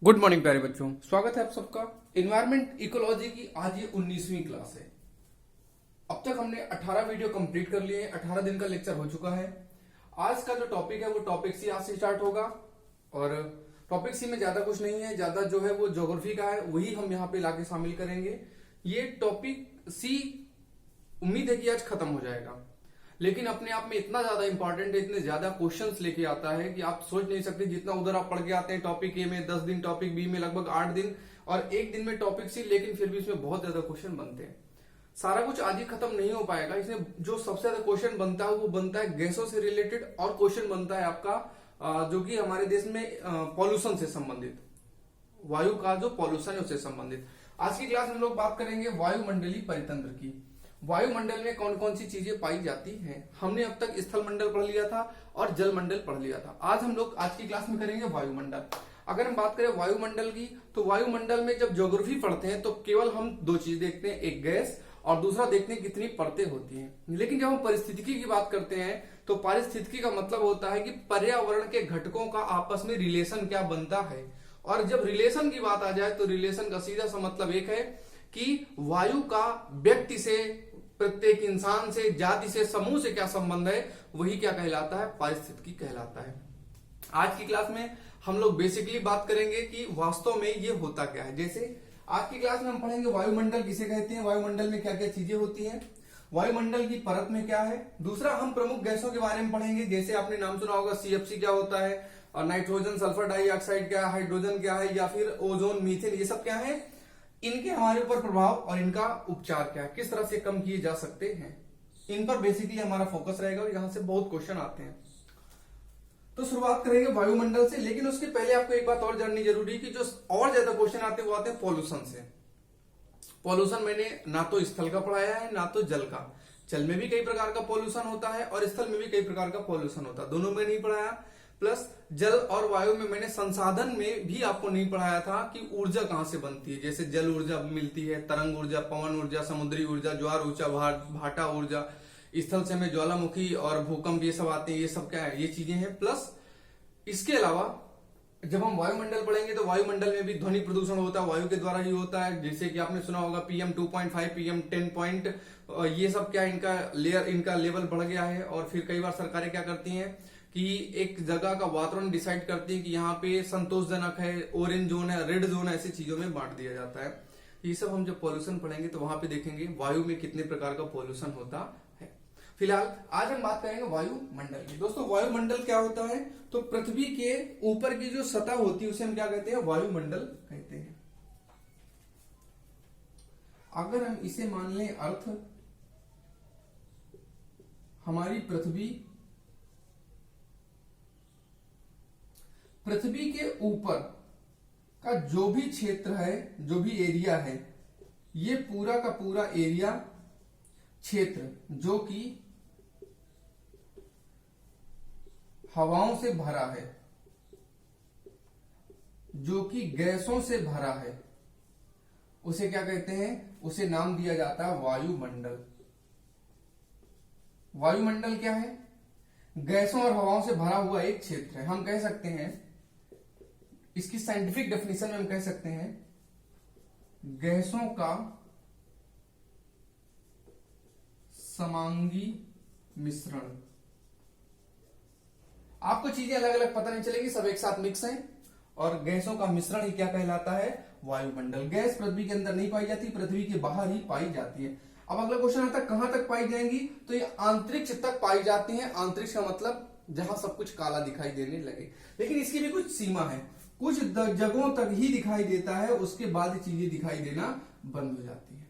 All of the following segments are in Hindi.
गुड मॉर्निंग प्यारे बच्चों, स्वागत है आप सबका। इन्वायरमेंट इकोलॉजी की आज ये 19वीं क्लास है। अब तक हमने 18 वीडियो कंप्लीट कर लिए हैं, 18 दिन का लेक्चर हो चुका है। आज का जो टॉपिक है वो टॉपिक सी आज से स्टार्ट होगा और टॉपिक सी में ज्यादा कुछ नहीं है, ज्यादा जो है वो ज्योग्राफी का है, वही हम यहाँ पे लाके शामिल करेंगे। ये टॉपिक सी उम्मीद है कि आज खत्म हो जाएगा, लेकिन अपने आप में इतना ज्यादा इंपॉर्टेंट है, इतने ज्यादा क्वेश्चंस लेके आता है कि आप सोच नहीं सकते। जितना उधर आप पढ़ के आते हैं टॉपिक ए में 10 दिन, टॉपिक बी में लगभग 8 दिन और एक दिन में टॉपिक सी, लेकिन फिर भी इसमें बहुत ज्यादा क्वेश्चन बनते हैं। सारा कुछ आज ही खत्म नहीं हो पाएगा। इसमें जो सबसे ज्यादा क्वेश्चन बनता है वो बनता है गैसों से रिलेटेड, और क्वेश्चन बनता है आपका जो कि हमारे देश में पॉल्यूशन से संबंधित, वायु का जो पॉल्यूशन है उससे संबंधित। आज की क्लास में हम लोग बात करेंगे वायुमंडलीय परितंत्र की। वायुमंडल में कौन कौन सी चीजें पाई जाती हैं। हमने अब तक स्थल मंडल पढ़ लिया था और जल मंडल पढ़ लिया था। आज हम लोग आज की क्लास में करेंगे वायुमंडल। अगर हम बात करें वायुमंडल की, तो वायुमंडल में जब ज्योग्राफी पढ़ते हैं तो केवल हम दो चीज देखते हैं, एक गैस और दूसरा देखते हैं कितनी परतें होती हैं। लेकिन जब हम पारिस्थितिकी की बात करते हैं तो पारिस्थितिकी का मतलब होता है कि पर्यावरण के घटकों का आपस में रिलेशन क्या बनता है। और जब रिलेशन की बात आ जाए तो रिलेशन का सीधा सा मतलब एक है कि वायु का व्यक्ति से, प्रत्येक इंसान से, जाति से, समूह से क्या संबंध है, वही क्या कहलाता है, पारिस्थितिकी कहलाता है। आज की क्लास में हम लोग बेसिकली बात करेंगे कि वास्तव में ये होता क्या है। जैसे आज की क्लास में हम पढ़ेंगे वायुमंडल किसे कहते हैं, वायुमंडल में क्या क्या चीजें होती हैं, वायुमंडल की परत में क्या है। दूसरा हम प्रमुख गैसों के बारे में पढ़ेंगे, जैसे आपने नाम सुना होगा सीएफसी क्या होता है, और नाइट्रोजन सल्फर डाइऑक्साइड क्या है, हाइड्रोजन क्या है, या फिर ओजोन, मीथेन, ये सब क्या है, इनके हमारे ऊपर प्रभाव और इनका उपचार क्या है, किस तरह से कम किए जा सकते हैं, इन पर बेसिकली हमारा फोकस रहेगा और यहां से बहुत क्वेश्चन आते हैं। तो शुरुआत करेंगे वायुमंडल से, लेकिन उसके पहले आपको एक बात और जाननी जरूरी है कि जो और ज्यादा क्वेश्चन आते हैं वो आते हैं पॉल्यूशन से। पॉल्यूशन मैंने ना तो स्थल का पढ़ाया है ना तो जल का। जल में भी कई प्रकार का पॉल्यूशन होता है और स्थल में भी कई प्रकार का पॉल्यूशन होता है, दोनों में नहीं पढ़ाया। प्लस जल और वायु में मैंने संसाधन में भी आपको नहीं पढ़ाया था कि ऊर्जा कहां से बनती है। जैसे जल ऊर्जा मिलती है, तरंग ऊर्जा, पवन ऊर्जा, समुद्री ऊर्जा, ज्वार ऊर्जा, भाटा ऊर्जा, स्थल से में ज्वालामुखी और भूकंप, ये सब आते हैं। ये सब क्या है, ये चीजें हैं। प्लस इसके अलावा जब हम वायुमंडल पढ़ेंगे तो वायुमंडल में भी ध्वनि प्रदूषण होता है, वायु के द्वारा ही होता है। जैसे कि आपने सुना होगा PM 2.5, PM 10 पॉइंट, ये सब क्या, इनका लेयर, इनका लेवल बढ़ गया है। और फिर कई बार सरकारें क्या करती हैं कि एक जगह का वातावरण डिसाइड करती है कि यहाँ पे संतोषजनक है, ऑरेंज जोन है, रेड जोन है, ऐसी चीजों में बांट दिया जाता है। ये सब हम जब पॉल्यूशन पढ़ेंगे तो वहां पे देखेंगे वायु में कितने प्रकार का पॉल्यूशन होता है। फिलहाल आज हम बात करेंगे वायुमंडल की। दोस्तों वायुमंडल क्या होता है, तो पृथ्वी के ऊपर की जो सतह होती है उसे हम क्या कहते हैं, वायुमंडल कहते हैं। अगर हम इसे मान लें अर्थ, हमारी पृथ्वी के ऊपर का जो भी क्षेत्र है, जो भी एरिया है, ये पूरा का पूरा एरिया, क्षेत्र जो कि हवाओं से भरा है, जो कि गैसों से भरा है, उसे क्या कहते हैं, उसे नाम दिया जाता है वायुमंडल। वायुमंडल क्या है, गैसों और हवाओं से भरा हुआ एक क्षेत्र है। हम कह सकते हैं, इसकी साइंटिफिक डेफिनेशन में हम कह सकते हैं, गैसों का समांगी मिश्रण। आपको चीजें अलग अलग पता नहीं चलेगी, सब एक साथ मिक्स हैं, और गैसों का मिश्रण ही क्या कहलाता है, वायुमंडल। गैस पृथ्वी के अंदर नहीं पाई जाती, पृथ्वी के बाहर ही पाई जाती है। अब अगला क्वेश्चन आता है कहां तक पाई जाएंगी, तो ये अंतरिक्ष तक पाई जाती हैं। अंतरिक्ष का मतलब जहां सब कुछ काला दिखाई देने लगे, लेकिन इसकी भी कुछ सीमा है, कुछ जगहों तक ही दिखाई देता है, उसके बाद चीजें दिखाई देना बंद हो जाती है।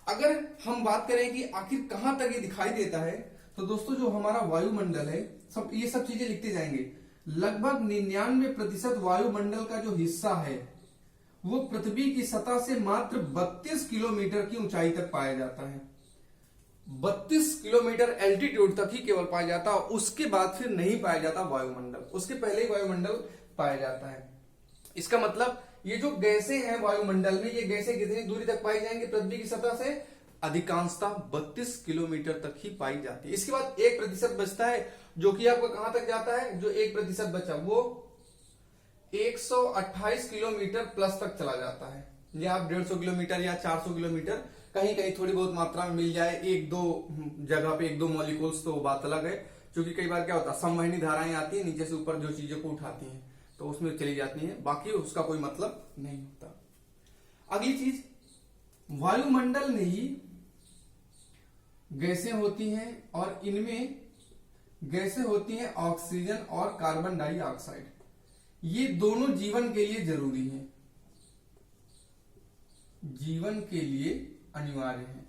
अगर हम बात करें कि आखिर कहां तक ये दिखाई देता है, तो दोस्तों जो हमारा वायुमंडल है, सब ये सब चीजें लिखते जाएंगे। लगभग 99% वायुमंडल का जो हिस्सा है वो पृथ्वी की सतह से मात्र 32 किलोमीटर की ऊंचाई तक पाया जाता है। 32 किलोमीटर एल्टीट्यूड तक ही केवल पाया जाता है, उसके बाद फिर नहीं पाया जाता वायुमंडल, उसके पहले ही वायुमंडल पाया जाता है। इसका मतलब ये जो गैसें हैं वायुमंडल में, ये गैसें कितनी दूरी तक पाई जाएंगी पृथ्वी की सतह से, अधिकांशतः 32 किलोमीटर तक ही पाई जाती है। इसके बाद 1% बचता है, जो कि आपका कहां तक जाता है, जो 1% बचा वो 128 किलोमीटर प्लस तक चला जाता है। ये आप 150 किलोमीटर या 400 किलोमीटर कहीं कहीं थोड़ी बहुत मात्रा में मिल जाए, एक दो जगह पे एक दो मॉलिक्यूल्स, तो बात अलग है। क्योंकि कई बार क्या होता है, संवहनी धाराएं आती है नीचे से ऊपर जो चीजों को उठाती हैं, तो उसमें चली जाती हैं, बाकी उसका कोई मतलब नहीं होता। अगली चीज, वायुमंडल में ही गैसें होती हैं और इनमें गैसें होती हैं ऑक्सीजन और कार्बन डाइऑक्साइड। ये दोनों जीवन के लिए जरूरी हैं, जीवन के लिए अनिवार्य है।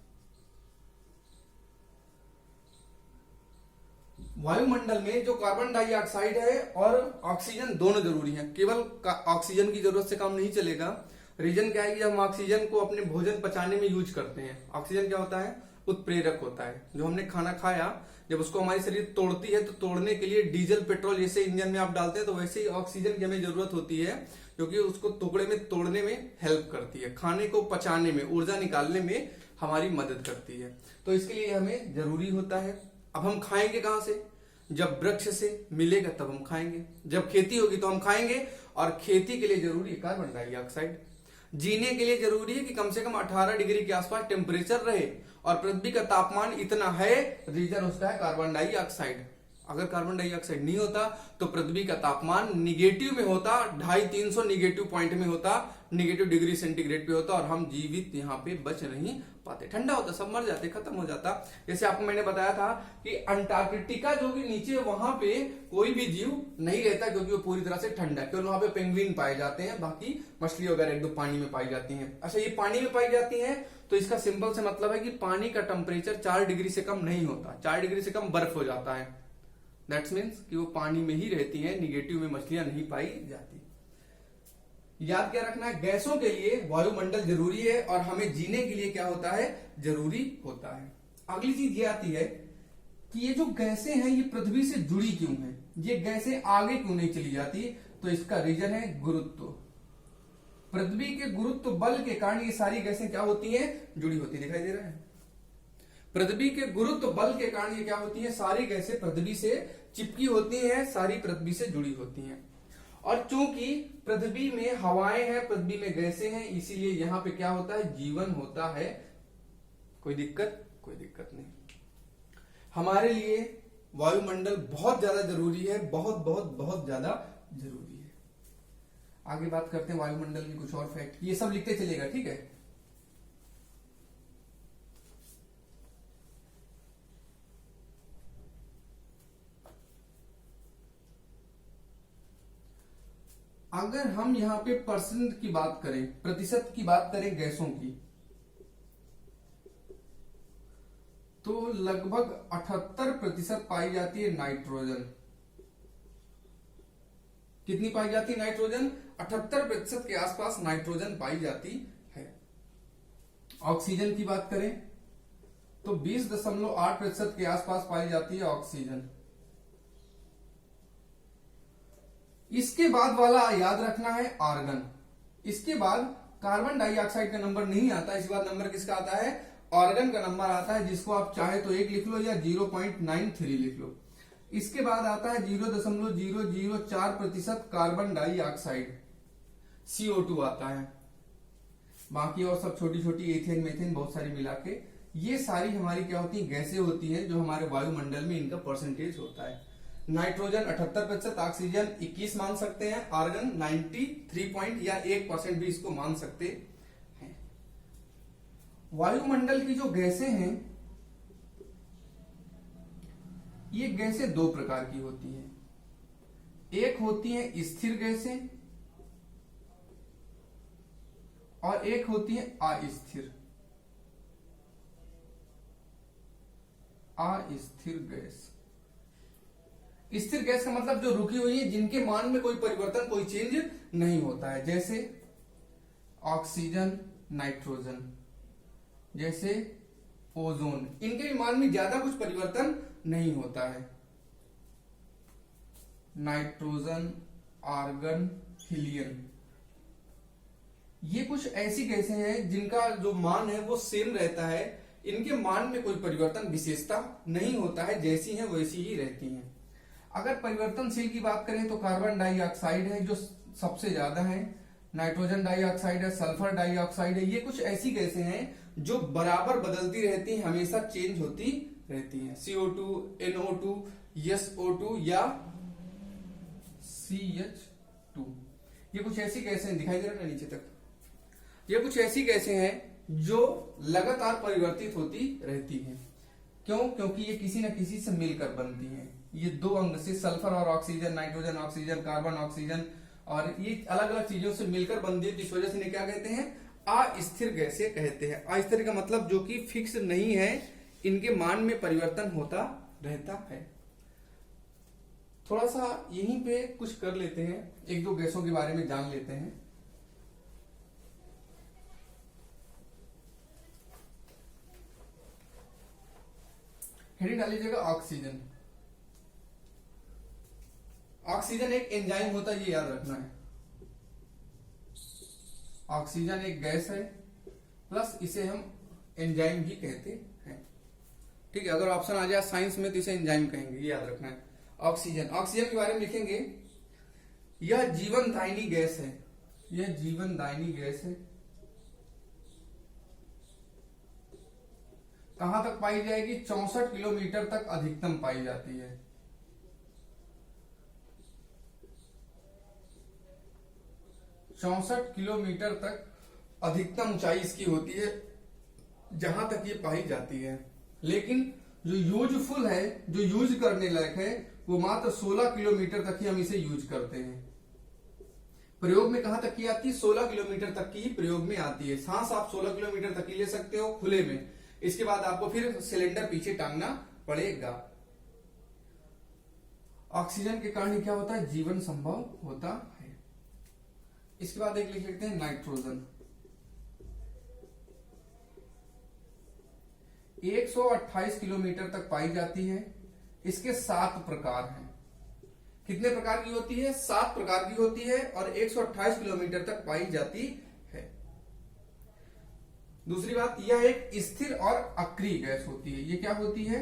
वायुमंडल में जो कार्बन डाइऑक्साइड है और ऑक्सीजन दोनों जरूरी हैं। केवल ऑक्सीजन की जरूरत से काम नहीं चलेगा। रीजन क्या है कि जब हम ऑक्सीजन को अपने भोजन पचाने में यूज करते हैं, ऑक्सीजन क्या होता है, उत्प्रेरक होता है। जो हमने खाना खाया, जब उसको हमारी शरीर तोड़ती है, तो तोड़ने के लिए डीजल पेट्रोल जैसे इंजन में आप डालते हैं, तो वैसे ही ऑक्सीजन की हमें जरूरत होती है, क्योंकि उसको टुकड़े में तोड़ने में हेल्प करती है, खाने को पचाने में, ऊर्जा निकालने में हमारी मदद करती है। तो इसके लिए हमें जरूरी होता है। अब हम खाएंगे कहां से? जब वृक्ष से मिलेगा तब हम खाएंगे, जब खेती होगी तो हम खाएंगे। और खेती के लिए जरूरी है कार्बन डाइऑक्साइड। जीने के लिए जरूरी है कि कम से कम 18 डिग्री के आसपास टेम्परेचर रहे, और पृथ्वी का तापमान इतना है, रीजन उसका है कार्बन डाइऑक्साइड। अगर कार्बन डाइऑक्साइड नहीं होता तो पृथ्वी का तापमान निगेटिव में होता, 250-300 निगेटिव पॉइंट में होता, निगेटिव डिग्री सेंटीग्रेड पे होता, और हम जीवित यहाँ पे बच नहीं पाते। ठंडा होता, सब मर जाते, खत्म हो जाता। जैसे आपको मैंने बताया था कि अंटार्कटिका जो कि नीचे, वहां पे कोई भी जीव नहीं रहता, क्योंकि वो पूरी तरह से ठंडा है। केवल वहां पे पेंगुइन पाए जाते हैं, बाकी मछली वगैरह एक दो पानी में पाई जाती हैं। अच्छा, ये पानी में पाई जाती हैं, तो इसका सिंपल से मतलब है कि पानी का टेम्परेचर 4 डिग्री से कम नहीं होता। 4 डिग्री से कम बर्फ हो जाता है। दैट्स मीन्स कि वो पानी में ही रहती हैं, निगेटिव में मछलियां नहीं पाई जाती। याद क्या रखना है, गैसों के लिए वायुमंडल जरूरी है, और हमें जीने के लिए क्या होता है, जरूरी होता है। अगली चीज ये आती है कि ये जो गैसें हैं ये पृथ्वी से जुड़ी क्यों हैं, ये गैसें आगे क्यों नहीं चली जाती? तो इसका रीजन है गुरुत्व। पृथ्वी के गुरुत्व बल के कारण ये सारी गैसें क्या होती हैं, जुड़ी होती। दिखाई दे रहा है, पृथ्वी के गुरुत्व बल के कारण ये क्या होती है, सारी गैसें पृथ्वी से चिपकी होती हैं, सारी पृथ्वी से जुड़ी होती हैं। और चूंकि पृथ्वी में हवाएं हैं, पृथ्वी में गैसें हैं, इसीलिए यहां पे क्या होता है, जीवन होता है। कोई दिक्कत? कोई दिक्कत नहीं। हमारे लिए वायुमंडल बहुत ज्यादा जरूरी है, बहुत बहुत बहुत ज्यादा जरूरी है। आगे बात करते हैं वायुमंडल के कुछ और फैक्ट। ये सब लिखते चलेगा, ठीक है। अगर हम यहां पे परसेंट की बात करें, प्रतिशत की बात करें गैसों की, तो लगभग 78% पाई जाती है नाइट्रोजन। कितनी पाई जाती है नाइट्रोजन? 78% के आसपास नाइट्रोजन पाई जाती है। ऑक्सीजन की बात करें तो 20.8% के आसपास पाई जाती है ऑक्सीजन। इसके बाद वाला याद रखना है आर्गन। इसके बाद कार्बन डाइऑक्साइड का नंबर नहीं आता, इसके बाद नंबर किसका आता है, ऑर्गन का नंबर आता है, जिसको आप चाहे तो 1 लिख लो या 0.93 लिख लो। इसके बाद आता है 0.004% कार्बन डाइऑक्साइड, CO2 आता है। बाकी और सब छोटी छोटी एथेन मेथेन बहुत सारी मिला के, ये सारी हमारी क्या होती है, गैसें होती हैं, जो हमारे वायुमंडल में इनका परसेंटेज होता है। नाइट्रोजन 78%, ऑक्सीजन 21 मान सकते हैं, आर्गन 93 या 1% भी इसको मान सकते हैं। वायुमंडल की जो गैसें हैं, ये गैसें दो प्रकार की होती हैं। एक होती हैं स्थिर गैसें और एक होती है अस्थिर। अस्थिर गैस, स्थिर गैस का मतलब जो रुकी हुई है, जिनके मान में कोई परिवर्तन, कोई चेंज नहीं होता है, जैसे ऑक्सीजन, नाइट्रोजन, जैसे ओजोन, इनके भी मान में ज्यादा कुछ परिवर्तन नहीं होता है। नाइट्रोजन, आर्गन, हीलियम, ये कुछ ऐसी गैसें हैं जिनका जो मान है वो सेम रहता है, इनके मान में कोई परिवर्तन, विशेषता नहीं होता है, जैसी हैं वैसी ही रहती हैं। अगर परिवर्तनशील की बात करें तो कार्बन डाइऑक्साइड है, जो सबसे ज्यादा है, नाइट्रोजन डाइऑक्साइड है, सल्फर डाइऑक्साइड है। ये कुछ ऐसी गैसें हैं जो बराबर बदलती रहती हैं, हमेशा चेंज होती रहती हैं। CO2, NO2, SO2 या CH2, ये कुछ ऐसी गैसें दिखाई दे रहा है नीचे तक, ये कुछ ऐसी गैसें हैं जो लगातार परिवर्तित होती रहती हैं। क्यों? क्योंकि ये किसी न किसी से मिलकर बनती हैं। ये दो अंग से, सल्फर और oxygen, nitrogen oxygen, carbon oxygen, और ये अलग अलग चीजों से मिलकर बनती है, जिस वजह से इन्हें क्या कहते हैं? अस्थिर गैसें कहते हैं। अस्थिर का मतलब जो कि फिक्स नहीं है, इनके मान में परिवर्तन होता रहता है। थोड़ा सा यहीं पे कुछ कर लेते हैं, एक दो गैसों के बारे में जान लेते हैं। हेडिंग डाल लीजिएगा ऑक्सीजन। ऑक्सीजन एक एंजाइम होता है, ये याद रखना है। ऑक्सीजन एक गैस है, प्लस इसे हम एंजाइम भी कहते हैं। ठीक है, अगर ऑप्शन आ जाए साइंस में तो इसे एंजाइम कहेंगे, ये याद रखना है। ऑक्सीजन, ऑक्सीजन के बारे में लिखेंगे, यह जीवनदायिनी गैस है, यह जीवनदायिनी गैस है। कहां तक पाई जाएगी? 64 किलोमीटर तक अधिकतम पाई जाती है। चौसठ किलोमीटर तक अधिकतम ऊंचाई इसकी होती है, जहां तक ये पाई जाती है। लेकिन जो यूजफुल है, जो यूज करने लायक है, वो मात्र 16 किलोमीटर तक ही हम इसे यूज करते हैं। प्रयोग में कहां तक की आती है? 16 किलोमीटर तक की प्रयोग में आती है। सांस आप 16 किलोमीटर तक की ले सकते हो खुले में, इसके बाद आपको फिर सिलेंडर पीछे टांगना पड़ेगा। ऑक्सीजन के कारण क्या होता है? जीवन संभव होता है। इसके बाद एक लिख लेते हैं नाइट्रोजन। 128 किलोमीटर तक पाई जाती है। इसके 7 प्रकार हैं। कितने प्रकार की होती है? 7 प्रकार की होती है और 128 किलोमीटर तक पाई जाती है। दूसरी बात, यह एक स्थिर और अक्रिय गैस होती है। ये क्या होती है?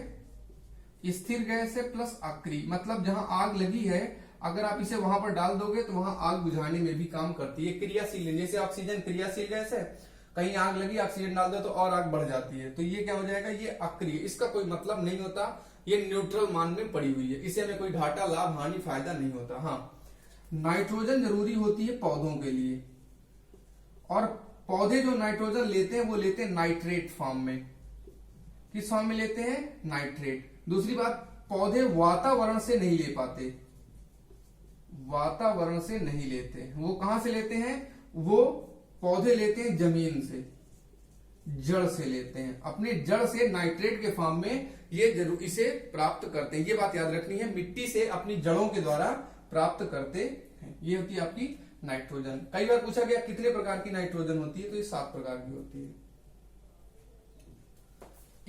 स्थिर गैस है प्लस अक्रिय, मतलब जहां आग लगी है, अगर आप इसे वहां पर डाल दोगे तो वहां आग बुझाने में भी काम करती है। क्रियाशील है, जैसे ऑक्सीजन क्रियाशील गैस है, कहीं आग लगी, ऑक्सीजन डाल दो तो और आग बढ़ जाती है, तो ये क्या हो जाएगा? ये अक्रिय। इसका कोई मतलब नहीं होता, ये न्यूट्रल मान में पड़ी हुई है, इसे हमें कोई घाटा, लाभ, हानि, फायदा नहीं होता। हाँ, नाइट्रोजन जरूरी होती है पौधों के लिए, और पौधे जो नाइट्रोजन लेते हैं वो लेते हैं नाइट्रेट फॉर्म में। किस फॉर्म में लेते हैं? नाइट्रेट। दूसरी बात, पौधे वातावरण से नहीं ले पाते, वातावरण से नहीं लेते। वो कहां से लेते हैं? वो पौधे लेते हैं जमीन से, जड़ से लेते हैं। अपने जड़ से नाइट्रेट के फॉर्म में ये जरूर इसे प्राप्त करते हैं। ये बात याद रखनी है, मिट्टी से अपनी जड़ों के द्वारा प्राप्त करते हैं। ये होती है आपकी नाइट्रोजन। कई बार पूछा गया कितने प्रकार की नाइट्रोजन होती है, तो ये 7 प्रकार की होती है।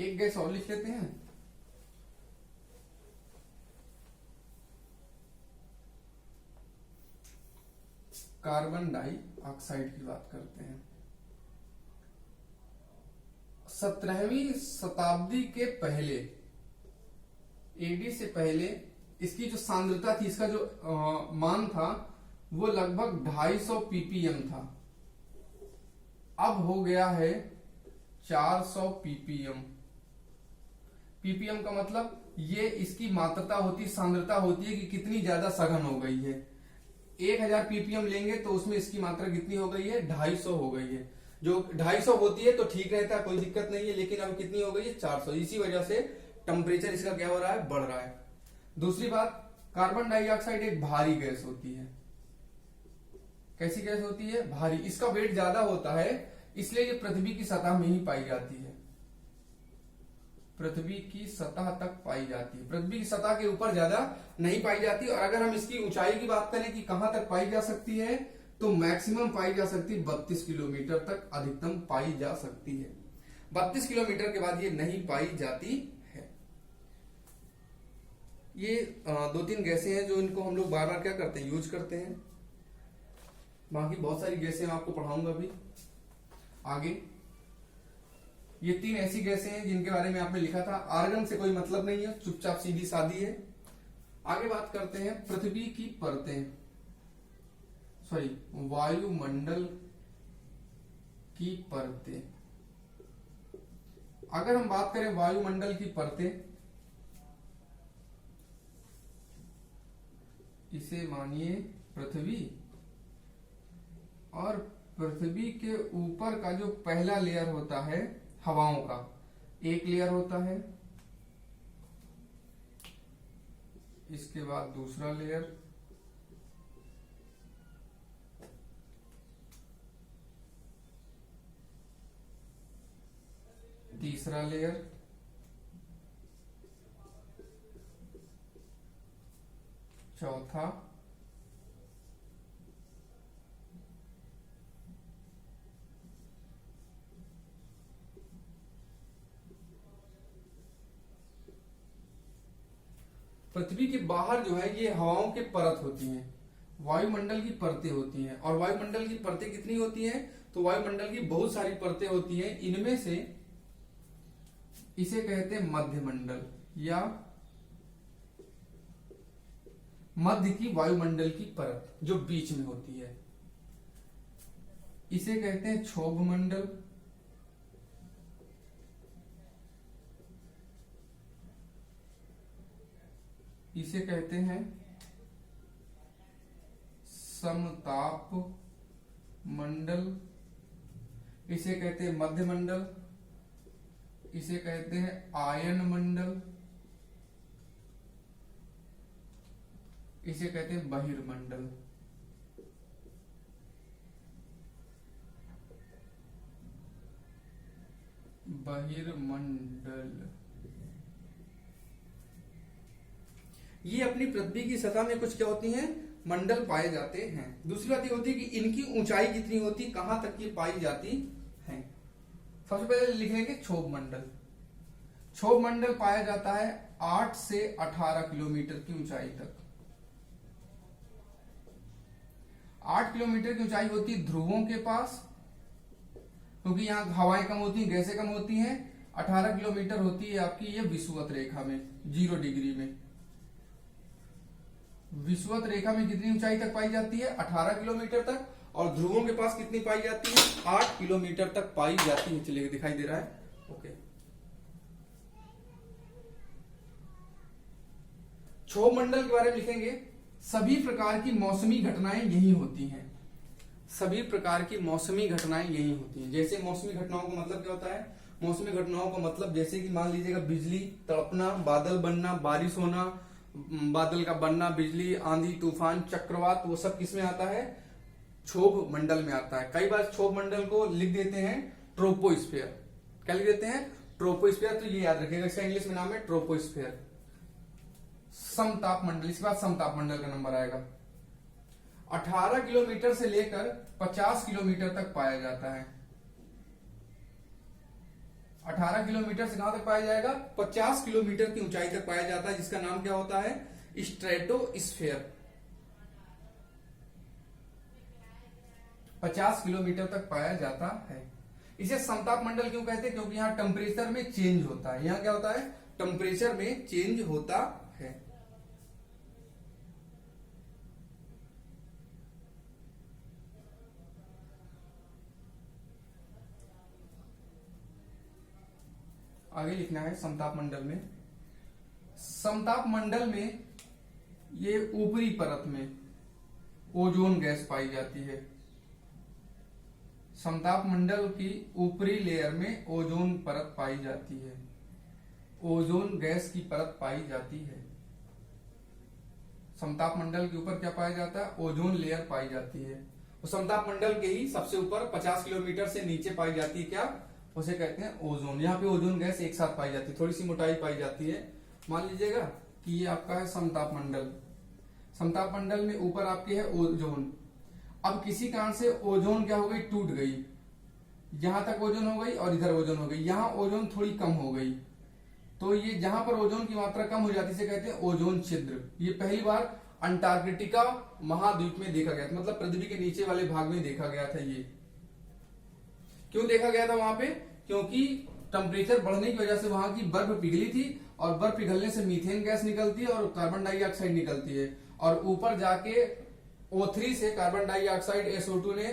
एक गैस और लिख लेते हैं, कार्बन डाइऑक्साइड की बात करते हैं। 17वीं शताब्दी के पहले, एडी से पहले, इसकी जो सांद्रता थी, इसका जो मान था, वो लगभग 250 ppm था। अब हो गया है 400 ppm। ppm का मतलब ये इसकी मात्रता होती, सांद्रता होती है कि कितनी ज्यादा सघन हो गई है। 1000 ppm लेंगे तो उसमें इसकी मात्रा कितनी हो गई है? 250 हो गई है। जो 250 होती है तो ठीक रहता है, कोई दिक्कत नहीं है, लेकिन अब कितनी हो गई है? 400। इसी वजह से टेम्परेचर इसका क्या हो रहा है? बढ़ रहा है। दूसरी बात, कार्बन डाइऑक्साइड एक भारी गैस होती है। कैसी गैस होती है? भारी। इसका वेट ज्यादा होता है, इसलिए ये पृथ्वी की सतह में ही पाई जाती है, पृथ्वी की सतह तक पाई जाती है। पृथ्वी की सतह के ऊपर ज्यादा नहीं पाई जाती। और अगर हम इसकी ऊंचाई की बात करें कि कहां तक पाई जा सकती है, तो मैक्सिमम पाई जा सकती है 32 किलोमीटर तक अधिकतम पाई जा सकती है। 32 किलोमीटर के बाद ये नहीं पाई जाती है। ये 2-3 गैसें हैं जो इनको हम लोग बार बार क्या करते हैं? यूज करते हैं। बाकी बहुत सारी गैसें मैं आपको पढ़ाऊंगा अभी आगे। ये 3 ऐसी गैसें हैं जिनके बारे में आपने लिखा था। आर्गन से कोई मतलब नहीं है, चुपचाप सीधी सादी है। आगे बात करते हैं पृथ्वी की परतें। वायुमंडल की परतें। अगर हम बात करें वायुमंडल की परतें, इसे मानिए पृथ्वी, और पृथ्वी के ऊपर का जो पहला लेयर होता है हवाओं का, एक लेयर होता है, इसके बाद दूसरा लेयर, तीसरा लेयर, चौथा, पृथ्वी के बाहर जो है ये हवाओं के परत होती हैं, वायुमंडल की परतें होती हैं। और वायुमंडल की परतें कितनी होती हैं? तो वायुमंडल की बहुत सारी परतें होती हैं। इनमें से इसे कहते हैं मध्यमंडल, या मध्य की वायुमंडल की परत जो बीच में होती है, इसे कहते हैं क्षोभ मंडल, इसे कहते हैं समताप मंडल, इसे कहते हैं मध्यमंडल, इसे कहते हैं आयन मंडल, इसे कहते हैं बहिर्मंडल। बहिर्मंडल ये अपनी पृथ्वी की सतह में कुछ क्या होती हैं? मंडल पाए जाते हैं। दूसरी बात ये होती है कि इनकी ऊंचाई कितनी होती, कहां तक ये पाई जाती है। सबसे पहले लिख लेंगे क्षोभ मंडल। क्षोभ मंडल पाया जाता है 8 से 18 किलोमीटर की ऊंचाई तक। 8 किलोमीटर की ऊंचाई होती है ध्रुवों के पास, क्योंकि यहां हवाएं कम होती हैं, गैसें कम होती हैं। 18 किलोमीटर होती है आपकी ये विषुवत रेखा में, 0 डिग्री में। विषुवत रेखा में कितनी ऊंचाई तक पाई जाती है? 18 किलोमीटर तक। और ध्रुवों के पास कितनी पाई जाती है? 8 किलोमीटर तक पाई जाती है। चलिए दिखाई दे रहा है, ओके। क्षोभ मंडल के बारे में लिखेंगे, सभी प्रकार की मौसमी घटनाएं यही होती हैं। सभी प्रकार की मौसमी घटनाएं यही होती हैं। जैसे मौसमी घटनाओं का मतलब क्या होता है? मौसमी घटनाओं का मतलब जैसे कि मान लीजिएगा बिजली तड़पना, बादल बनना, बारिश होना, बादल का बनना, बिजली, आंधी, तूफान, चक्रवात, वो सब किसमें आता है? क्षोभ मंडल में आता है। कई बार क्षोभ मंडल को लिख देते हैं ट्रोपोस्फियर। क्या लिख देते हैं? ट्रोपोस्फियर। तो ये याद रखिएगा, इसका इंग्लिश में नाम है ट्रोपोस्फियर। समताप मंडल, इसके बाद समताप मंडल का नंबर आएगा। 18 किलोमीटर से लेकर 50 किलोमीटर तक पाया जाता है। 18 किलोमीटर से कहां तक पाया जाएगा? 50 किलोमीटर की ऊंचाई तक पाया जाता है, जिसका नाम क्या होता है? स्ट्रेटोस्फेयर। 50 किलोमीटर तक पाया जाता है। इसे समताप मंडल क्यों कहते हैं? क्योंकि यहां टेम्परेचर में चेंज होता है। यहां क्या होता है? टेम्परेचर में चेंज होता है। आगे लिखना है समताप मंडल में। समताप मंडल में ये ऊपरी परत में ओजोन गैस पाई जाती है। समताप मंडल की ऊपरी लेयर में ओजोन परत पाई जाती है। ओजोन गैस की परत पाई जाती है। समताप मंडल के ऊपर क्या पाया जाता है? ओजोन लेयर पाई जाती है। तो समताप मंडल के ही सबसे ऊपर 50 किलोमीटर से नीचे पाई जाती है क्या? उसे कहते हैं ओजोन। यहाँ पे ओजोन गैस एक साथ पाई जाती है, थोड़ी सी मोटाई पाई जाती है। मान लीजिएगा कि ये आपका है समताप मंडल। समताप मंडल में ऊपर आपकी है ओजोन। अब किसी कारण से ओजोन क्या हो गई? टूट गई। यहां तक ओजोन हो गई और इधर ओजोन हो गई। यहां ओजोन थोड़ी कम हो गई, तो ये जहां पर ओजोन की मात्रा कम हो जाती है कहते हैं ओजोन छिद्र। ये पहली बार अंटार्कटिका महाद्वीप में देखा गया था, मतलब पृथ्वी के नीचे वाले भाग में देखा गया था। ये क्यों देखा गया था वहां पे? क्योंकि टेम्परेचर बढ़ने की वजह से वहां की बर्फ पिघली थी, और बर्फ पिघलने से मीथेन गैस निकलती है और कार्बन डाइऑक्साइड निकलती है, और ऊपर जाके O3 से कार्बन डाइऑक्साइड SO2 ने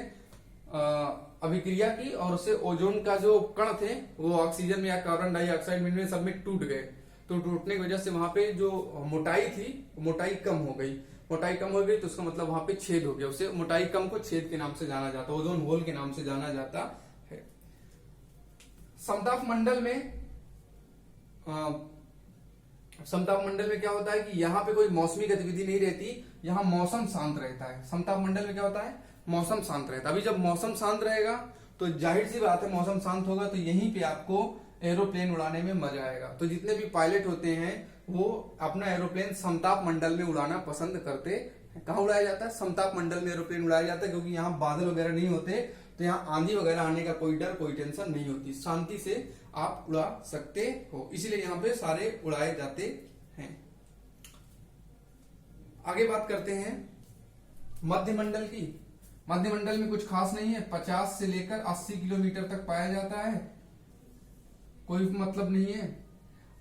अभिक्रिया की और उससे ओजोन का जो कण थे वो ऑक्सीजन में या कार्बन डाइऑक्साइड में सब में टूट गए। तो टूटने की वजह से वहां पे जो मोटाई थी मोटाई कम हो गई। मोटाई कम हो गई तो उसका मतलब वहां पे छेद हो गया। उसे मोटाई कम को छेद के नाम से जाना जाता है, ओजोन होल के नाम से जाना जाता है। समताप मंडल में क्या होता है कि यहाँ पे कोई मौसमी गतिविधि नहीं रहती, यहाँ मौसम शांत रहता है। समताप मंडल में क्या होता है, मौसम शांत रहता है। अभी जब मौसम शांत रहेगा तो जाहिर सी बात है मौसम शांत होगा तो यहीं पे आपको एरोप्लेन उड़ाने में मजा आएगा। तो जितने भी पायलट होते हैं वो अपना एरोप्लेन समताप मंडल में उड़ाना पसंद करते हैं। कहाँ उड़ाया जाता है, समताप मंडल में एरोप्लेन उड़ाया जाता है, क्योंकि यहाँ बादल वगैरह नहीं होते, तो यहाँ आंधी वगैरह आने का कोई डर कोई टेंशन नहीं होती, शांति से आप उड़ा सकते हो, इसीलिए यहाँ पे सारे उड़ाए जाते हैं। आगे बात करते हैं मध्यमंडल की। मध्यमंडल में कुछ खास नहीं है, 50 से लेकर 80 किलोमीटर तक पाया जाता है, कोई मतलब नहीं है।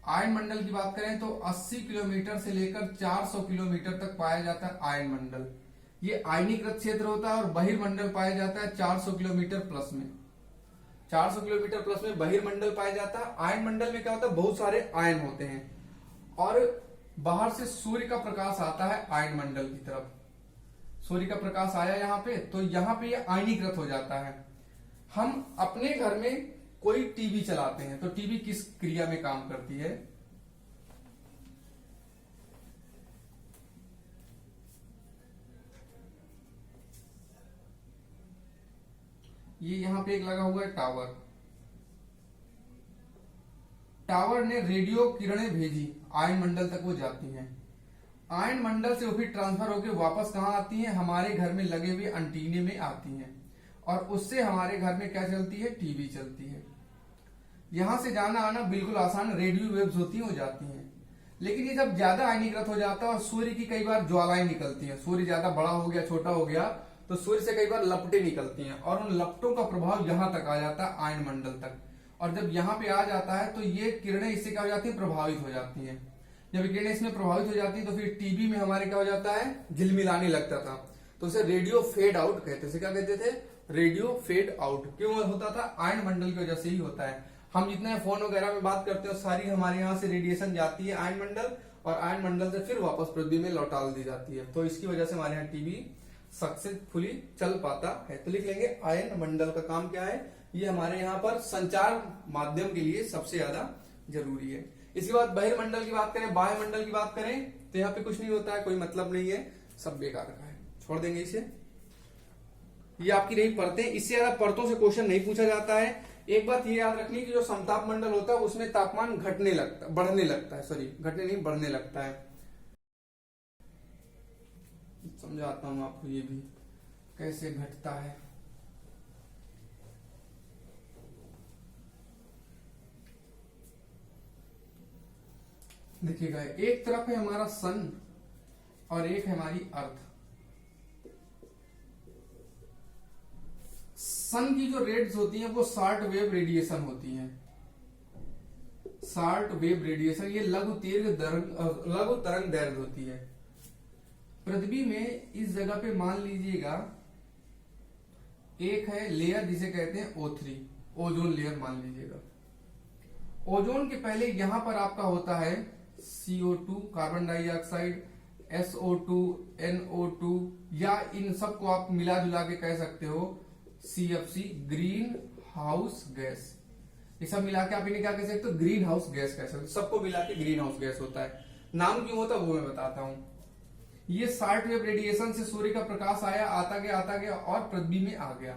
आयन मंडल की बात करें तो 80 किलोमीटर से लेकर 400 किलोमीटर तक पाया जाता है आयन मंडल। ये आयनीकृत क्षेत्र होता है। और बहिर्मंडल पाया जाता है 400 किलोमीटर प्लस में। 400 किलोमीटर प्लस में बहिर्मंडल पाया जाता है। आयन मंडल में क्या होता है, बहुत सारे आयन होते हैं और बाहर से सूर्य का प्रकाश आता है आयन मंडल की तरफ। सूर्य का प्रकाश आया यहाँ पे तो यहाँ पे ये आयनीकृत हो जाता है। हम अपने घर में कोई टीवी चलाते हैं तो टीवी किस क्रिया में काम करती है, ये यहां पे एक लगा हुआ है टावर। टावर ने रेडियो किरणें भेजी, आयन मंडल तक वो जाती हैं। आयन मंडल से वो फिर ट्रांसफर होकर वापस कहां आती हैं, हमारे घर में लगे हुए एंटीने में आती हैं और उससे हमारे घर में क्या चलती है, टीवी चलती है। यहां से जाना आना बिल्कुल आसान, रेडियो वेव्स होती हो जाती हैं। लेकिन ये जब ज्यादा आयनीकृत हो जाता है और सूर्य की कई बार ज्वालाएं निकलती हैं, सूर्य ज्यादा बड़ा हो गया छोटा हो गया तो सूर्य से कई बार लपटें निकलती हैं और उन लपटों का प्रभाव यहां तक आ जाता है आयन मंडल तक। और जब यहाँ पे आ जाता है तो ये किरणें इससे क्या हो जाती है, प्रभावित हो जाती हैं। जब किरणें इसमें प्रभावित हो जाती है तो फिर टीवी में हमारे क्या हो जाता है, झिलमिलाने लगता था, तो उसे रेडियो फेड आउट कहते थे। क्या कहते थे, रेडियो फेड आउट। क्यों होता था, आयन मंडल की वजह से ही होता है। हम जितने फोन वगैरह में बात करते हो सारी हमारे यहाँ से रेडिएशन जाती है आयन मंडल और आयन मंडल से फिर वापस पृथ्वी में लौटा दी जाती है। तो इसकी वजह से हमारे यहाँ टीवी सक्सेसफुली चल पाता है। तो लिख लेंगे आयन मंडल का काम क्या है, ये हमारे यहाँ पर संचार माध्यम के लिए सबसे ज्यादा जरूरी है। इसके बाद बहिर्मंडल की बात करें, बाह्य मंडल की बात करें तो यहाँ पे कुछ नहीं होता है, कोई मतलब नहीं है, सब बेकार का है, छोड़ देंगे इसे। ये आपकी रही परतें, इससे ज्यादा परतों से क्वेश्चन नहीं पूछा जाता है। एक बात ये याद रखनी कि जो समताप मंडल होता है उसमें तापमान बढ़ने लगता है। समझाता हूं आपको ये भी कैसे घटता है। देखिएगा, एक तरफ है हमारा सन और एक है हमारी अर्थ। सन की जो रेड्स होती हैं वो शॉर्ट वेव रेडिएशन होती हैं। शॉर्ट वेव रेडिएशन ये लघु तरंग दैर्घ्य होती है। पृथ्वी में इस जगह पे मान लीजिएगा एक है लेयर जिसे कहते हैं O3, ओजोन लेयर मान लीजिएगा। ओजोन के पहले यहां पर आपका होता है CO2 carbon dioxide, SO2, NO2 या इन सबको आप मिला जुला के कह सकते हो CFC, ग्रीन हाउस गैस। ये सब मिला के आप इन्हें क्या कह सकते हो, ग्रीन हाउस गैस कह सकते हो। सबको मिला के ग्रीन हाउस गैस होता है। नाम क्यों होता है वो मैं बताता हूं। ये शॉर्ट वेव रेडिएशन से सूर्य का प्रकाश आया, आता गया और पृथ्वी में आ गया।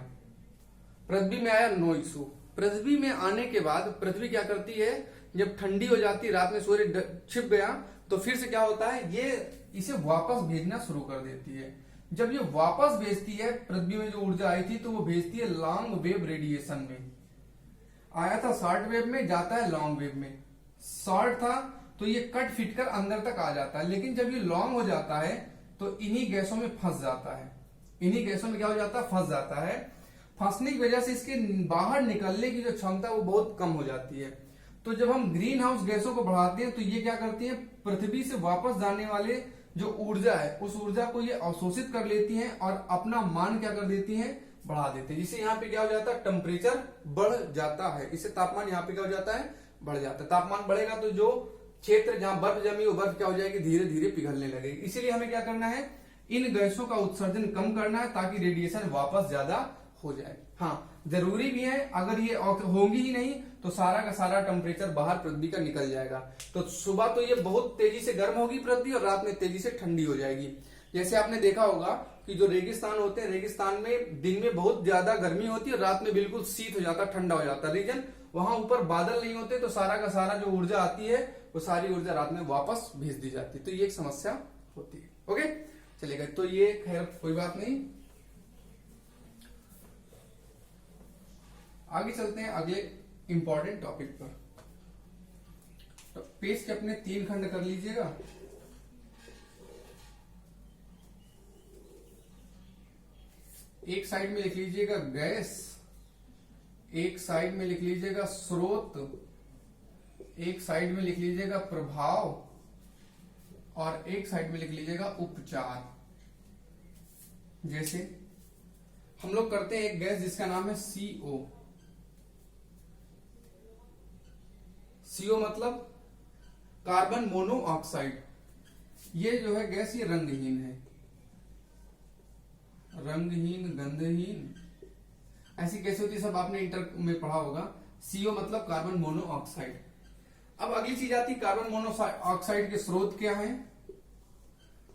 पृथ्वी में आया, नो इशू। पृथ्वी में आने के बाद पृथ्वी क्या करती है, जब ठंडी हो जाती है, रात में सूर्य छिप गया तो फिर से क्या होता है, ये इसे वापस भेजना शुरू कर देती है। जब ये वापस भेजती है, पृथ्वी में जो ऊर्जा आई थी तो वो भेजती है लॉन्ग वेव रेडिएशन में। आया था शॉर्ट वेव में, जाता है लॉन्ग वेव में। शॉर्ट था तो ये कट फिट कर अंदर तक आ जाता है, लेकिन जब ये लॉन्ग हो जाता है तो इन्हीं गैसों में फंस जाता है। इन्हीं गैसों में क्या हो जाता है, फंस जाता है। फंसने की वजह से इसके बाहर निकलने की जो क्षमता है वो बहुत कम हो जाती है। तो जब हम ग्रीन हाउस गैसों को बढ़ाते हैं तो ये क्या करती है, पृथ्वी से वापस जाने वाले जो ऊर्जा है उस ऊर्जा को ये अवशोषित कर लेती हैं और अपना मान क्या कर देती हैं, बढ़ा देते हैं। जिससे यहाँ पे क्या हो जाता है, टेम्परेचर बढ़ जाता है। इससे तापमान यहाँ पे क्या हो जाता है, बढ़ जाता है। तापमान बढ़ेगा तो जो क्षेत्र जहां बर्फ जमी वो बर्फ क्या हो जाएगी, धीरे धीरे पिघलने लगेगी। इसीलिए हमें क्या करना है, इन गैसों का उत्सर्जन कम करना है ताकि रेडिएशन वापस ज्यादा हो जाए। हाँ, जरूरी भी है, अगर ये होंगी ही नहीं तो सारा का सारा टेम्परेचर बाहर पृथ्वी का निकल जाएगा। तो सुबह तो ये बहुत तेजी से गर्म होगी पृथ्वी और रात में तेजी से ठंडी हो जाएगी। जैसे आपने देखा होगा कि जो रेगिस्तान होते हैं, रेगिस्तान में दिन में बहुत ज्यादा गर्मी होती है और रात में बिल्कुल शीत हो जाता है, ठंडा हो जाता है। रीजन वहां ऊपर बादल नहीं होते, तो सारा का सारा जो ऊर्जा आती है वो सारी ऊर्जा रात में वापस भेज दी जाती है। तो ये एक समस्या होती है। ओके, चलेगा। तो ये खैर कोई बात नहीं, आगे चलते हैं अगले इंपॉर्टेंट टॉपिक पर। तो पेज के अपने 3 खंड कर लीजिएगा। एक साइड में लिख लीजिएगा गैस, एक साइड में लिख लीजिएगा स्रोत, एक साइड में लिख लीजिएगा प्रभाव और एक साइड में लिख लीजिएगा उपचार। जैसे हम लोग करते हैं एक गैस जिसका नाम है CO। CO मतलब कार्बन मोनोऑक्साइड। ये जो है गैस ये रंगहीन है, रंगहीन, गंधहीन, ऐसी कैसे होती है सब आपने इंटर में पढ़ा होगा। CO मतलब कार्बन मोनोऑक्साइड। अब अगली चीज आती है कार्बन मोनोऑक्साइड के स्रोत क्या है,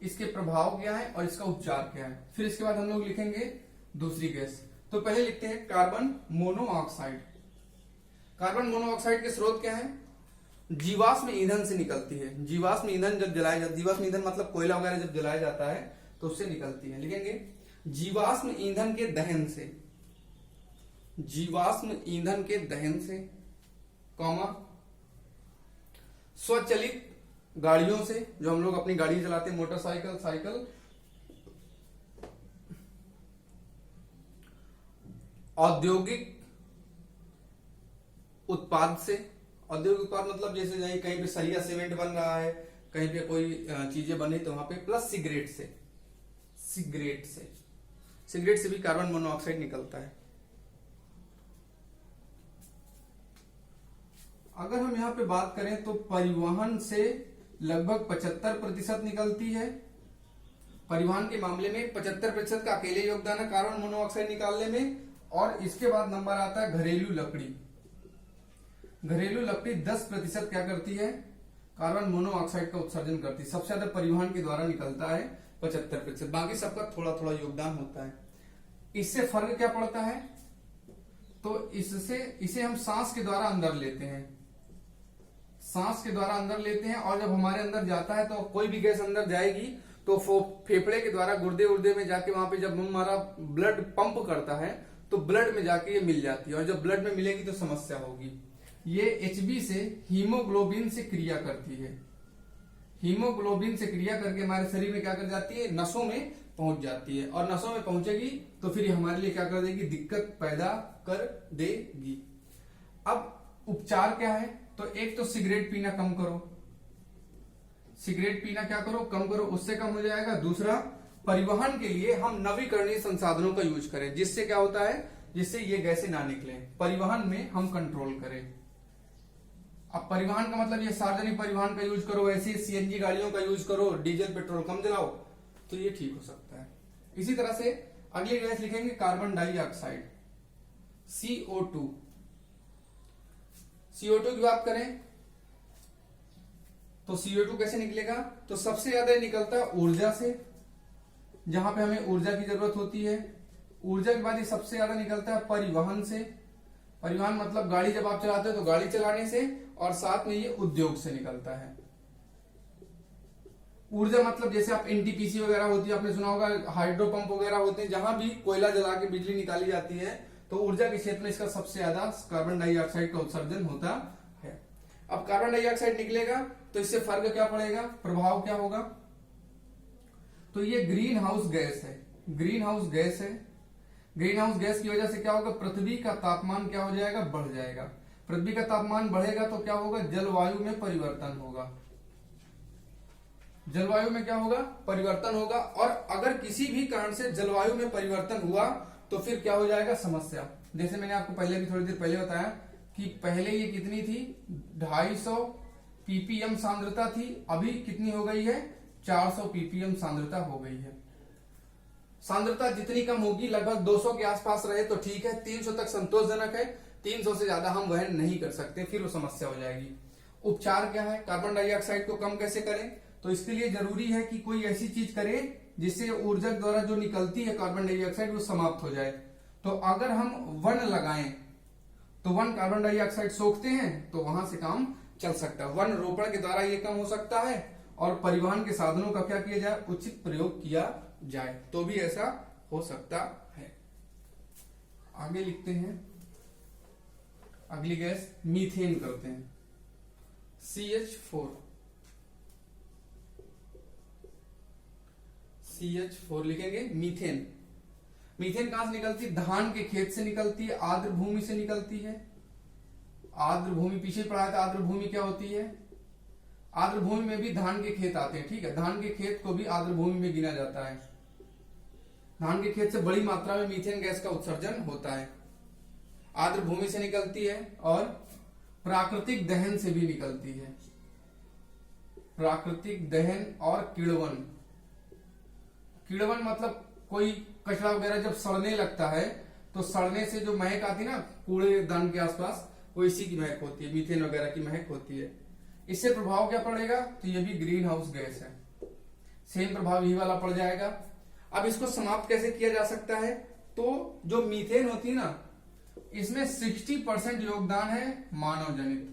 इसके प्रभाव क्या है और इसका उपचार क्या है। फिर इसके बाद हम लोग लिखेंगे दूसरी गैस। तो पहले लिखते हैं कार्बन मोनोऑक्साइड। कार्बन मोनोऑक्साइड के स्रोत क्या है, जीवाश्म ईंधन से निकलती है। जीवाश्म ईंधन जब जलाया जाता है, जीवाश्म ईंधन मतलब कोयला वगैरह जब जलाया जाता है तो उससे निकलती है। लिखेंगे जीवाश्म ईंधन के दहन से, जीवाश्म ईंधन के दहन से, कॉमा स्वचालित गाड़ियों से, जो हम लोग अपनी गाड़ी चलाते हैं, मोटरसाइकिल, साइकिल, औद्योगिक उत्पाद से। औद्योगिक उत्पाद मतलब जैसे जाए कहीं पे सरिया सीमेंट बन रहा है, कहीं पे कोई चीजें बनी तो वहां पे, प्लस सिगरेट से, सिगरेट से, सिगरेट से भी कार्बन मोनोऑक्साइड निकलता है। अगर हम यहां पे बात करें तो परिवहन से लगभग 75% निकलती है। परिवहन के मामले में 75% का अकेले योगदान है कार्बन मोनोऑक्साइड निकालने में। और इसके बाद नंबर आता है घरेलू लकड़ी। घरेलू लकड़ी 10% क्या करती है, कार्बन मोनोऑक्साइड का उत्सर्जन करती है। सबसे ज्यादा परिवहन के द्वारा निकलता है 75%, बाकी सबका थोड़ा थोड़ा योगदान होता है। इससे फर्क क्या पड़ता है, तो इसे हम सांस के द्वारा अंदर लेते हैं, सांस के द्वारा अंदर लेते हैं। और जब हमारे अंदर जाता है तो कोई भी गैस अंदर जाएगी तो फेफड़े के द्वारा गुर्दे उर्दे में जाके वहां पे जब हमारा ब्लड पंप करता है तो ब्लड में जाके ये मिल जाती है। और जब ब्लड में मिलेगी तो समस्या होगी। ये Hb से हीमोग्लोबिन से क्रिया करती है, हीमोग्लोबिन से क्रिया करके हमारे शरीर में क्या कर जाती है, नसों में पहुंच जाती है। और नसों में पहुंचेगी तो फिर हमारे लिए क्या कर देगी, दिक्कत पैदा कर देगी। अब उपचार क्या है, तो एक तो सिगरेट पीना कम करो, सिगरेट पीना क्या करो, कम करो, उससे कम हो जाएगा। दूसरा, परिवहन के लिए हम नवीकरणीय संसाधनों का यूज करें, जिससे क्या होता है, जिससे ये गैसें ना निकले। परिवहन में हम कंट्रोल करें। अब परिवहन का मतलब ये सार्वजनिक परिवहन का यूज करो, ऐसी CNG गाड़ियों का यूज करो, डीजल पेट्रोल कम जलाओ, तो ये ठीक हो सकता है। इसी तरह से अगली गैस लिखेंगे कार्बन डाइऑक्साइड, CO2। CO2 की बात करें तो CO2 कैसे निकलेगा, तो सबसे ज्यादा निकलता है ऊर्जा से, जहां पे हमें ऊर्जा की जरूरत होती है। ऊर्जा के बाद ये सबसे ज्यादा निकलता है परिवहन से। परिवहन मतलब गाड़ी जब आप चलाते हो तो गाड़ी चलाने से, और साथ में ये उद्योग से निकलता है। ऊर्जा मतलब जैसे आप NTPC वगैरह होती है, आपने सुना होगा, हाइड्रो पंप वगैरह होते हैं, जहां भी कोयला जला के बिजली निकाली जाती है, तो ऊर्जा के क्षेत्र में इसका सबसे ज्यादा कार्बन डाइऑक्साइड का उत्सर्जन होता है। अब कार्बन डाइऑक्साइड निकलेगा तो इससे फर्क क्या पड़ेगा, प्रभाव क्या होगा, तो ये ग्रीन हाउस गैस है, ग्रीन हाउस गैस है। ग्रीन हाउस गैस की वजह से क्या होगा, पृथ्वी का तापमान क्या हो जाएगा, बढ़ जाएगा। पृथ्वी का तापमान बढ़ेगा तो क्या होगा, जलवायु में परिवर्तन होगा। जलवायु में क्या होगा, परिवर्तन होगा। और अगर किसी भी कारण से जलवायु में परिवर्तन हुआ तो फिर क्या हो जाएगा, समस्या। जैसे मैंने आपको पहले भी थोड़ी देर पहले बताया कि पहले ये कितनी थी, 250 ppm सांद्रता थी, अभी कितनी हो गई है, 400 ppm सांद्रता हो गई है। सांद्रता जितनी कम होगी, लगभग 200 के आसपास रहे तो ठीक है, 300 तक संतोषजनक है, 300 से ज्यादा हम वहन नहीं कर सकते, फिर वो समस्या हो जाएगी। उपचार क्या है, कार्बन डाइऑक्साइड को कम कैसे करें, तो इसके लिए जरूरी है कि कोई ऐसी चीज करें जिससे ऊर्जक द्वारा जो निकलती है कार्बन डाइऑक्साइड वो समाप्त हो जाए। तो अगर हम वन लगाएं तो वन कार्बन डाइऑक्साइड सोखते हैं, तो वहां से काम चल सकता है। वन रोपण के द्वारा ये कम हो सकता है, और परिवहन के साधनों का क्या किया जाए, उचित प्रयोग किया जाए, तो भी ऐसा हो सकता है। आगे लिखते हैं, अगली गैस मीथेन करते हैं, CH4 लिखेंगे। मीथेन, मीथेन कहां से निकलती है, धान के खेत से निकलती है, आर्द्र भूमि से निकलती है। आर्द्र भूमि पीछे पढ़ा था, आर्द्र भूमि क्या होती है, आर्द्र भूमि में भी धान के खेत आते हैं, ठीक है, धान के खेत को भी आर्द्र भूमि में गिना जाता है। धान के खेत से बड़ी मात्रा में मीथेन गैस का उत्सर्जन होता है, आर्द्र भूमि से निकलती है और प्राकृतिक दहन से भी निकलती है। प्राकृतिक दहन और किण्वन, किण्वन मतलब कोई कचरा वगैरह जब सड़ने लगता है तो सड़ने से जो महक आती है ना कूड़ेदान के आसपास, वो इसी की महक होती है, मीथेन वगैरह की महक होती है। इससे प्रभाव क्या पड़ेगा, तो ये भी ग्रीन हाउस गैस है, सेम प्रभाव यही वाला पड़ जाएगा। अब इसको समाप्त कैसे किया जा सकता है, तो जो मीथेन होती है ना, इसमें 60% योगदान है मानव जनित।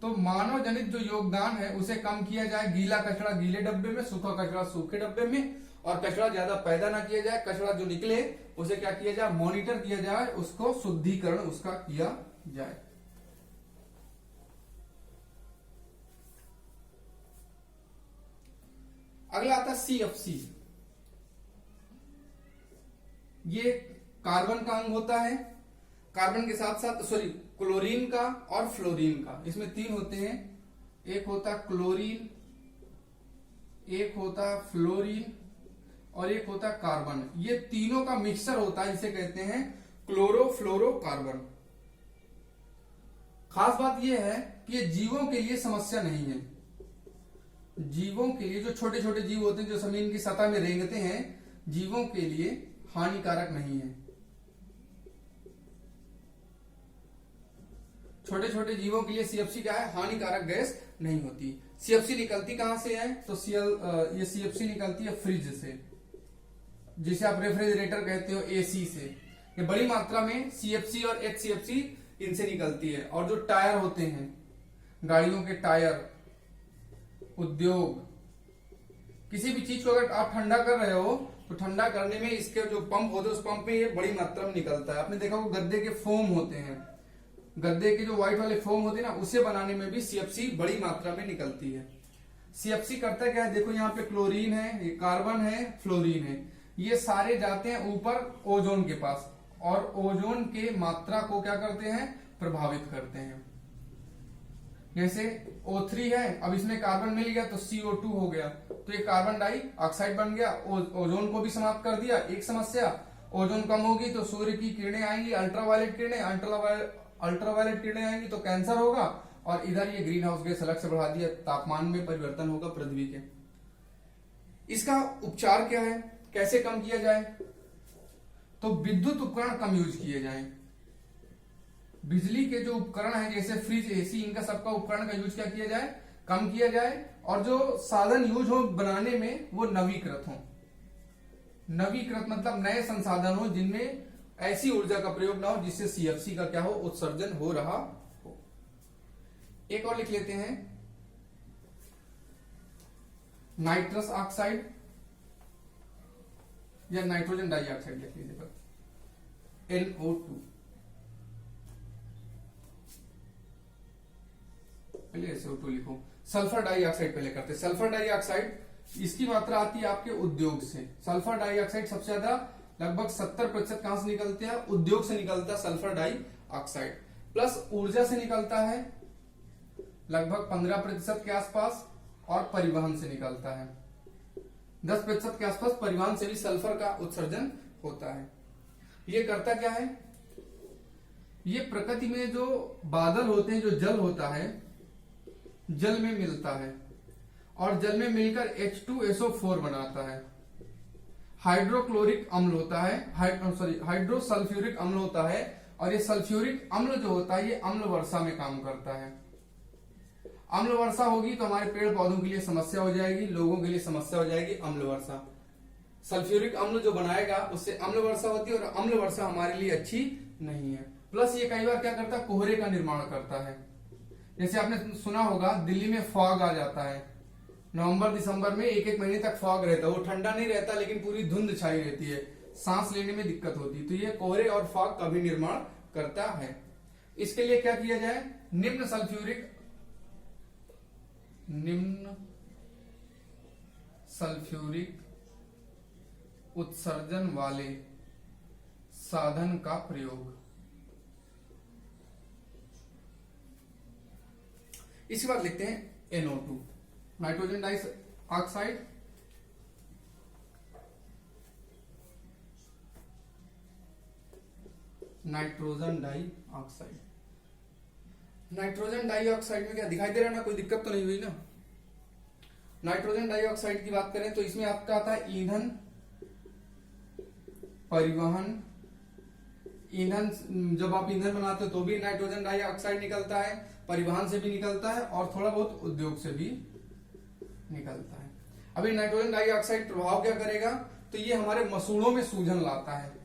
तो मानव जनित जो योगदान है उसे कम किया जाए, गीला कचरा गीले डब्बे में, सूखा कचरा सूखे डब्बे में, और कचरा ज्यादा पैदा ना किया जाए, कचरा जो निकले उसे क्या किया जाए, मॉनिटर किया जाए, उसको शुद्धिकरण उसका किया जाए। अगला आता है CFC, ये कार्बन का अंग होता है, कार्बन के साथ साथ क्लोरीन का और फ्लोरीन का, इसमें 3 होते हैं, एक होता क्लोरीन, एक होता फ्लोरीन और एक होता कार्बन। ये तीनों का मिक्सचर होता है, इसे कहते हैं क्लोरोफ्लोरोकार्बन। खास बात यह है कि ये जीवों के लिए समस्या नहीं है, जीवों के लिए, जो छोटे छोटे जीव होते हैं जो जमीन की सतह में रेंगते हैं, जीवों के लिए हानिकारक नहीं है। छोटे छोटे जीवों के लिए CFC क्या है, हानिकारक गैस नहीं होती। CFC निकलती कहां से है, तो ये CFC निकलती है फ्रिज से, जिसे आप रेफ्रिजरेटर कहते हो, AC से। ये बड़ी मात्रा में CFC और HCFC इनसे निकलती है। और जो टायर होते हैं, गाड़ियों के टायर, उद्योग, किसी भी चीज को अगर आप ठंडा कर रहे हो तो ठंडा करने में इसके जो पंप होते हैं, उस पंप में ये बड़ी मात्रा में निकलता है। आपने देखा वो गद्दे के फोम होते हैं, गद्दे के जो व्हाइट वाले फोम होते हैं ना, उसे बनाने में भी CFC बड़ी मात्रा में निकलती है। CFC करता क्या है, देखो यहाँ पे क्लोरीन है, ये कार्बन है, फ्लोरीन है, ये सारे जाते हैं ऊपर ओजोन के पास, और ओजोन के मात्रा को क्या करते हैं, प्रभावित करते हैं। जैसे O3 है, अब इसमें कार्बन मिल गया तो CO2 हो गया, तो ये कार्बन डाइऑक्साइड बन गया, ओजोन को भी समाप्त कर दिया। एक समस्या, ओजोन कम होगी तो सूर्य की किरणें आएंगी, अल्ट्रावायलेट किरणें, अल्ट्रावायलेट किरणें आएंगी तो कैंसर होगा, और इधर ये ग्रीन हाउस गैस अलग से बढ़ा दिया, तापमान में परिवर्तन होगा पृथ्वी के। इसका उपचार क्या है, कैसे कम किया जाए, तो विद्युत उपकरण कम यूज किए जाएं। बिजली के जो उपकरण हैं जैसे फ्रिज, AC, इनका सबका उपकरण का यूज क्या किया जाए, कम किया जाए, और जो साधन यूज हो बनाने में वो नवीकृत हो। नवीकृत मतलब नए संसाधन हो जिनमें ऐसी ऊर्जा का प्रयोग ना हो जिससे CFC का क्या हो, उत्सर्जन हो रहा हो। एक और लिख लेते हैं, नाइट्रस ऑक्साइड या नाइट्रोजन डाइऑक्साइड लिख लीजिए, NO2। पहले SO2 लिखो। सल्फर डाइऑक्साइड पहले करते हैं। सल्फर डाइऑक्साइड, इसकी मात्रा आती है आपके उद्योग से। सल्फर डाइऑक्साइड सबसे ज्यादा लगभग 70% कहां से निकलते हैं, उद्योग से निकलता है सल्फर डाइऑक्साइड। प्लस ऊर्जा से निकलता है लगभग 15% के आसपास, और परिवहन से निकलता है 10% के आसपास। परिवहन से भी सल्फर का उत्सर्जन होता है। ये करता क्या है, ये प्रकृति में जो बादल होते हैं, जो जल होता है, जल में मिलता है और जल में मिलकर H2SO4 बनाता है। हाइड्रोक्लोरिक अम्ल होता है, हाइड्रोसल्फ्यूरिक अम्ल होता है, और ये सल्फ्यूरिक अम्ल जो होता है ये अम्ल वर्षा में काम करता है। अम्ल वर्षा होगी तो हमारे पेड़ पौधों के लिए समस्या हो जाएगी, लोगों के लिए समस्या हो जाएगी अम्ल वर्षा। सल्फ्यूरिक अम्ल जो बनाएगा उससे अम्ल वर्षा होती है, और अम्ल वर्षा हमारे लिए अच्छी नहीं है। प्लस ये कई बार क्या करता है, कोहरे का निर्माण करता है। जैसे आपने सुना होगा दिल्ली में फॉग आ जाता है, नवंबर दिसंबर में एक महीने तक फॉग रहता है। वो ठंडा नहीं रहता लेकिन पूरी धुंध छाई रहती है, सांस लेने में दिक्कत होती है। तो ये कोहरे और फॉग का भी निर्माण करता है। इसके लिए क्या किया जाए, निम्न सल्फ्यूरिक उत्सर्जन वाले साधन का प्रयोग। इसके बाद लिखते हैं NO2, nitrogen dioxide. Nitrogen dioxide, nitrogen dioxide में क्या दिखाई दे रहा है ना, कोई दिक्कत तो नहीं हुई ना। नाइट्रोजन डाइऑक्साइड की बात करें तो इसमें आपका आता है ईंधन, परिवहन। ईंधन, जब आप ईंधन बनाते हो तो भी नाइट्रोजन डाइऑक्साइड निकलता है, परिवहन से भी निकलता है, और थोड़ा बहुत उद्योग से भी निकलता है। अभी नाइट्रोजन डाइऑक्साइड प्रभाव क्या करेगा, तो ये हमारे मसूड़ों में सूजन लाता है।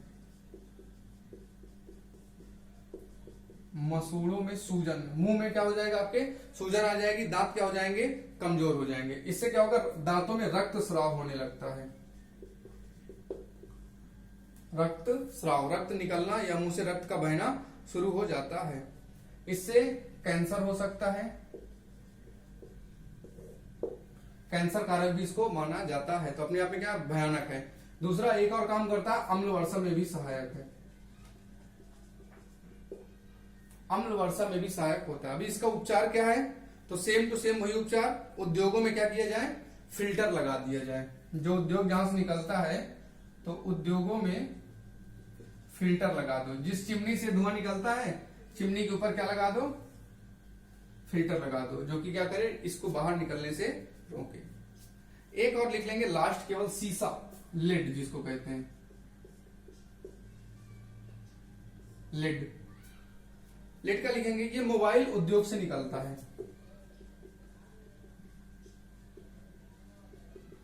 मसूड़ों में सूजन, मुंह में क्या हो जाएगा, आपके सूजन आ जाएगी, दांत क्या हो जाएंगे, कमजोर हो जाएंगे। इससे क्या होगा, दांतों में रक्त स्राव होने लगता है। रक्त स्राव, रक्त निकलना या मुंह से रक्त का बहना शुरू हो जाता है। इससे कैंसर हो सकता है, कैंसर कारक भी इसको माना जाता है। तो अपने आप में क्या भयानक है। दूसरा एक और काम करता है, अम्ल वर्षा में भी सहायक है। अम्ल वर्षा में भी सहायक होता है। अभी इसका उपचार क्या है, तो सेम टू सेम वही उपचार। उद्योगों में क्या किया जाए, फिल्टर लगा दिया जाए। जो उद्योग जहां से निकलता है तो उद्योगों में फिल्टर लगा दो। जिस चिमनी से धुआं निकलता है, चिमनी के ऊपर क्या लगा दो, फिल्टर लगा दो, जो कि क्या करे, इसको बाहर निकलने से रोके। एक और लिख लेंगे लास्ट, केवल सीसा, लिड जिसको कहते हैं, लिड। लिड का लिखेंगे, ये मोबाइल उद्योग से निकलता है।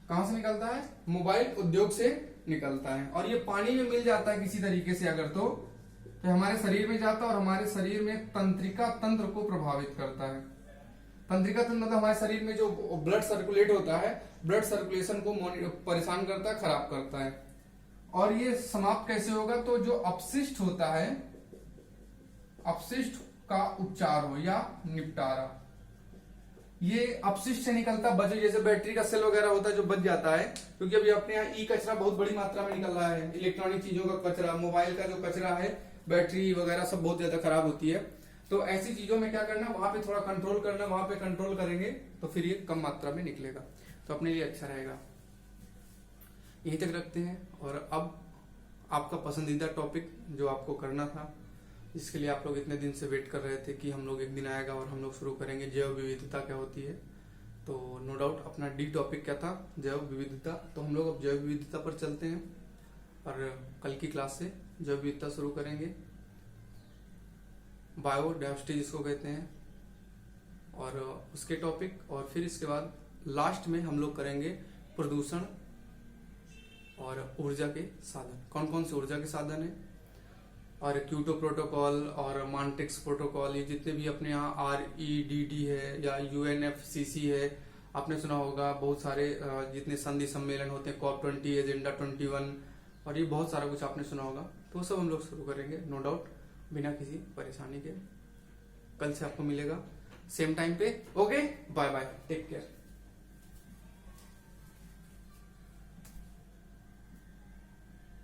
कहां से निकलता है, मोबाइल उद्योग से निकलता है। और ये पानी में मिल जाता है किसी तरीके से अगर तो हमारे शरीर में जाता है और हमारे शरीर में तंत्रिका तंत्र को प्रभावित करता है। तंत्रिका तंत्र मतलब हमारे शरीर में जो ब्लड सर्कुलेट होता है, ब्लड सर्कुलेशन को परेशान करता है, खराब करता है। और ये समाप्त कैसे होगा, तो जो अपशिष्ट होता है, अपशिष्ट का उपचार हो या निपटारा। ये अपशिष्ट से निकलता बचे, जैसे बैटरी का सेल वगैरह होता है जो बच जाता है, क्योंकि अभी अपने यहाँ ई कचरा बहुत बड़ी मात्रा में निकल रहा है। इलेक्ट्रॉनिक चीजों का कचरा, मोबाइल का जो कचरा है, बैटरी वगैरह सब बहुत ज्यादा खराब होती है। तो ऐसी चीजों में क्या करना, वहां पे थोड़ा कंट्रोल करना, वहां पे कंट्रोल करेंगे तो फिर ये कम मात्रा में निकलेगा, तो अपने लिए अच्छा रहेगा। यहीं तक रखते हैं। और अब आपका पसंदीदा टॉपिक जो आपको करना था, जिसके लिए आप लोग इतने दिन से वेट कर रहे थे कि हम लोग एक दिन आएगा और हम लोग शुरू करेंगे, जैव विविधता क्या होती है। तो नो डाउट अपना डी टॉपिक क्या था, जैव विविधता। तो हम लोग अब जैव विविधता पर चलते हैं और कल की क्लास से जैव विविधता शुरू करेंगे। बायोडाइवर्सिटी जिसको कहते हैं, और उसके टॉपिक, और फिर इसके बाद लास्ट में हम लोग करेंगे प्रदूषण और ऊर्जा के साधन। कौन कौन से ऊर्जा के साधन है, और क्योटो प्रोटोकॉल और मॉन्ट्रिक्स प्रोटोकॉल, ये जितने भी अपने यहाँ REDD है या UNFCC है, आपने सुना होगा। बहुत सारे जितने संधि सम्मेलन होते हैं, COP20, एजेंडा 21, और ये बहुत सारा कुछ आपने सुना होगा। तो वो सब हम लोग शुरू करेंगे नो डाउट, बिना किसी परेशानी के। कल से आपको मिलेगा सेम टाइम पे। Okay, bye bye, take care.